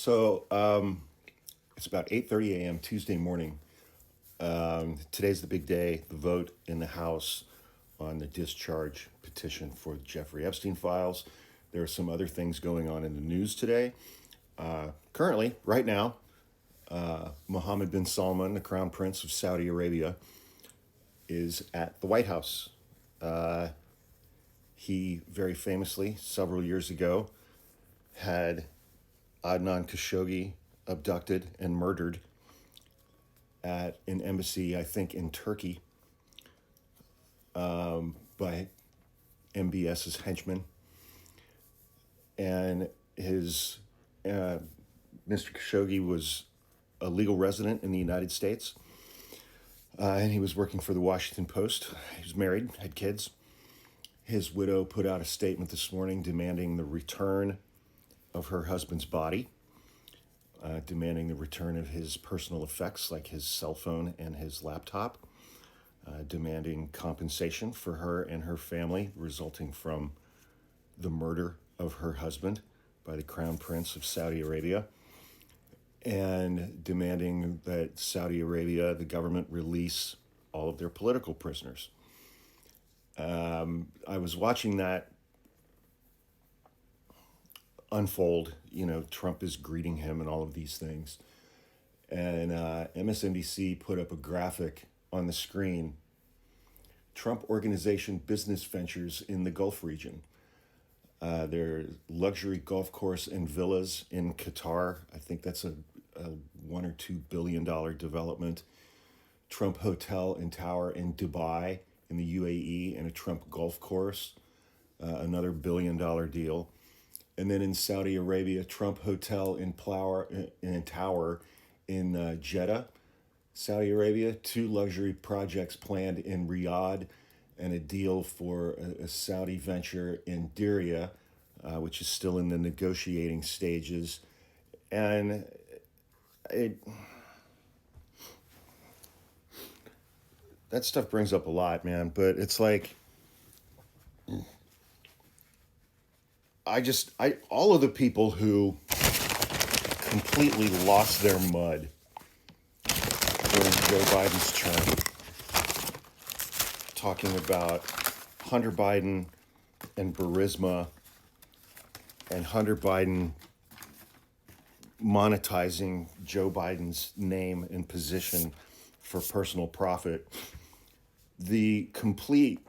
It's about 8:30 a.m. Tuesday morning. Today's the big day, the vote in the House on the discharge petition for the Jeffrey Epstein files. There are some other things going on in the news today. Currently, right now, Mohammed bin Salman, the Crown Prince of Saudi Arabia, is at the White House. He very famously, several years ago, had Adnan Khashoggi abducted and murdered at an embassy, I think, in Turkey, by MBS's henchmen. And his Mr. Khashoggi was a legal resident in the United States, and he was working for the Washington Post. He was married, had kids. His widow put out a statement this morning demanding the return of her husband's body, demanding the return of his personal effects like his cell phone and his laptop, demanding compensation for her and her family resulting from the murder of her husband by the Crown Prince of Saudi Arabia, and demanding that Saudi Arabia, the government, release all of their political prisoners. I was watching that unfold. Trump is greeting him and all of these things. And MSNBC put up a graphic on the screen. Trump Organization business ventures in the Gulf region. Their luxury golf course and villas in Qatar. I think that's a $1 or $2 billion development. Trump Hotel and Tower in Dubai in the UAE, and a Trump golf course, another $1 billion deal. And then in Saudi Arabia, Trump Hotel and Tower in Jeddah, Saudi Arabia, 2 luxury projects planned in Riyadh, and a deal for a Saudi venture in Diriyah, which is still in the negotiating stages. And that stuff brings up a lot, man. But it's like, all of the people who completely lost their mud during Joe Biden's term, talking about Hunter Biden and Burisma, and Hunter Biden monetizing Joe Biden's name and position for personal profit. The complete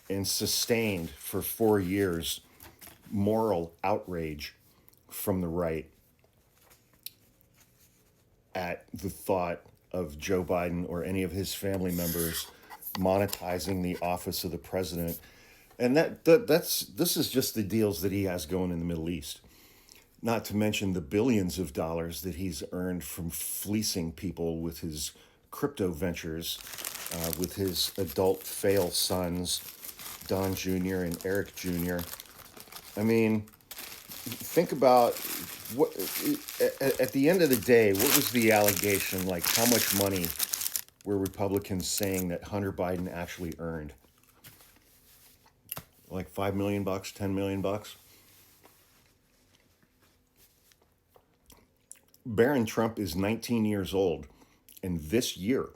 and sustained for 4 years moral outrage from the right at the thought of Joe Biden or any of his family members monetizing the office of the president. And this is just the deals that he has going in the Middle East. Not to mention the billions of dollars that he's earned from fleecing people with his crypto ventures, with his adult fail sons, Don Jr. and Eric Jr. I mean, think about what at the end of the day, what was the allegation? Like, how much money were Republicans saying that Hunter Biden actually earned? Like $5 million, $10 million. Barron Trump is 19 years old, and this year,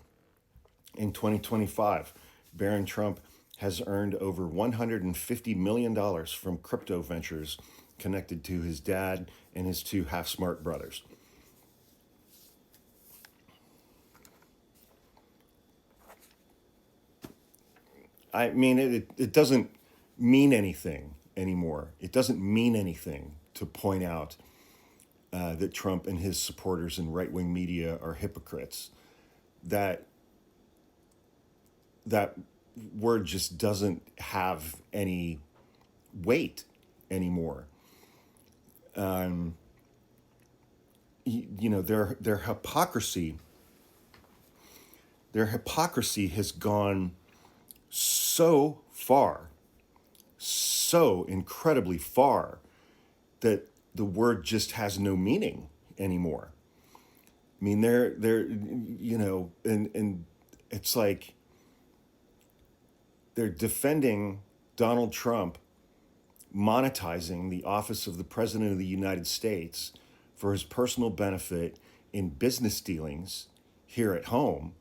in 2025, Barron Trump has earned over $150 million from crypto ventures connected to his dad and his 2 half-smart brothers. I mean, it doesn't mean anything anymore. It doesn't mean anything to point out that Trump and his supporters in right-wing media are hypocrites. That word just doesn't have any weight anymore. Their hypocrisy has gone so far, so incredibly far, that the word just has no meaning anymore. I mean, and it's like they're defending Donald Trump monetizing the office of the President of the United States for his personal benefit in business dealings here at home,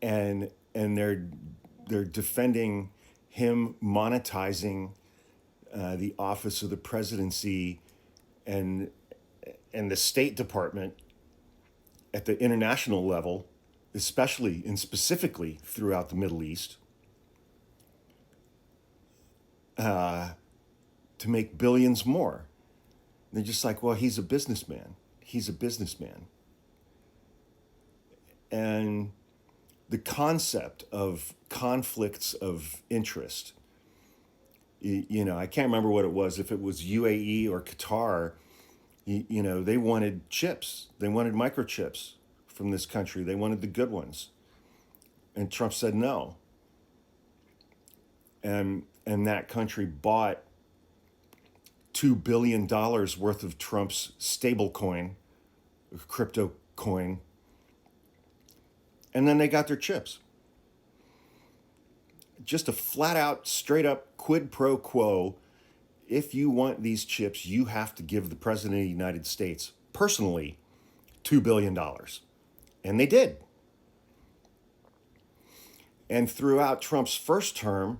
and they're defending him monetizing the office of the presidency and the State Department at the international level, especially and specifically throughout the Middle East, to make billions more. They're just like, well, he's a businessman. He's a businessman. And the concept of conflicts of interest, I can't remember what it was, if it was UAE or Qatar, they wanted chips. They wanted microchips from this country. They wanted the good ones. And Trump said no. And that country bought $2 billion worth of Trump's stable coin, crypto coin, and then they got their chips. Just a flat out, straight up quid pro quo. If you want these chips, you have to give the President of the United States personally $2 billion. And they did. And throughout Trump's first term,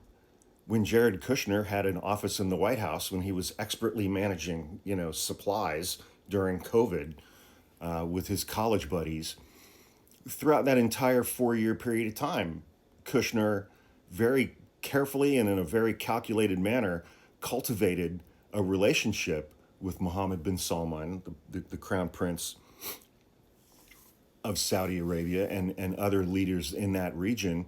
when Jared Kushner had an office in the White House, when he was expertly managing, supplies during COVID with his college buddies, throughout that entire 4-year period of time, Kushner very carefully and in a very calculated manner cultivated a relationship with Mohammed bin Salman, the crown prince of Saudi Arabia, and other leaders in that region.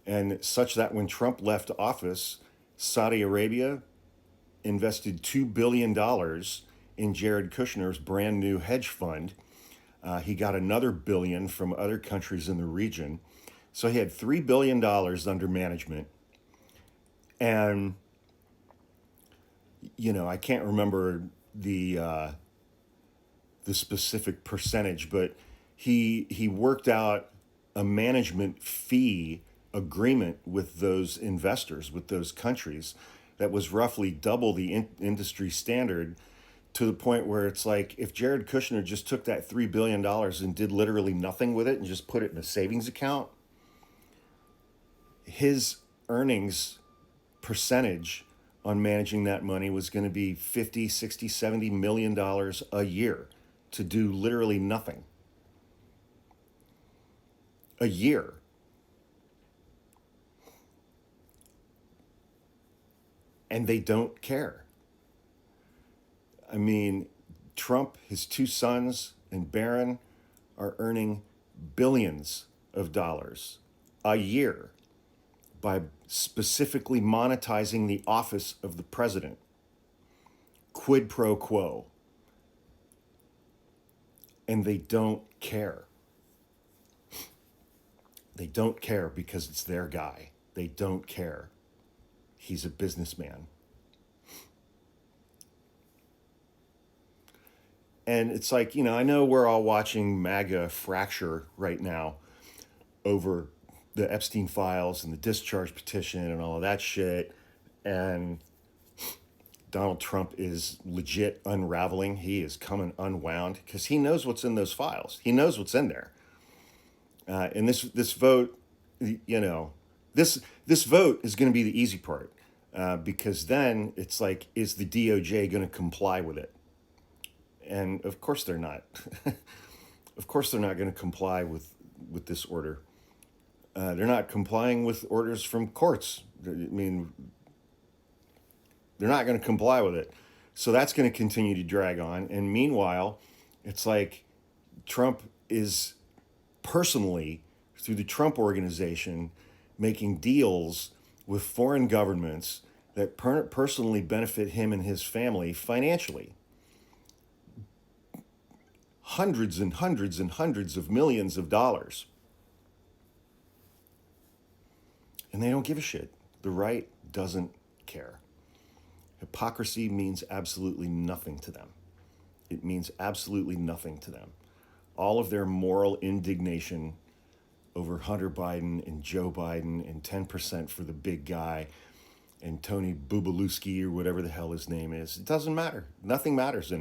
And such that when Trump left office, Saudi Arabia invested $2 billion in Jared Kushner's brand new hedge fund. He got another billion from other countries in the region. So he had $3 billion under management. And, I can't remember the specific percentage, but he worked out a management fee agreement with those investors, with those countries, that was roughly double the industry standard, to the point where it's like, if Jared Kushner just took that $3 billion and did literally nothing with it and just put it in a savings account, his earnings percentage on managing that money was going to be 50, 60, 70 million dollars a year to do literally nothing. A year. And they don't care. I mean, Trump, his two sons, and Barron are earning billions of dollars a year by specifically monetizing the office of the president. Quid pro quo. And they don't care. They don't care because it's their guy. They don't care. He's a businessman. And it's like, I know we're all watching MAGA fracture right now over the Epstein files and the discharge petition and all of that shit. And Donald Trump is legit unraveling. He is coming unwound because he knows what's in those files. He knows what's in there. And this vote, this vote is going to be the easy part, because then it's like, is the DOJ going to comply with it? And of course they're not. Of course they're not going to comply with this order. They're not complying with orders from courts. I mean, they're not going to comply with it. So that's going to continue to drag on. And meanwhile, it's like Trump is personally, through the Trump Organization, making deals with foreign governments that personally benefit him and his family financially. Hundreds and hundreds and hundreds of millions of dollars. And they don't give a shit. The right doesn't care. Hypocrisy means absolutely nothing to them. It means absolutely nothing to them. All of their moral indignation over Hunter Biden and Joe Biden and 10% for the big guy and Tony Bubalewski or whatever the hell his name is, it doesn't matter. Nothing matters anymore.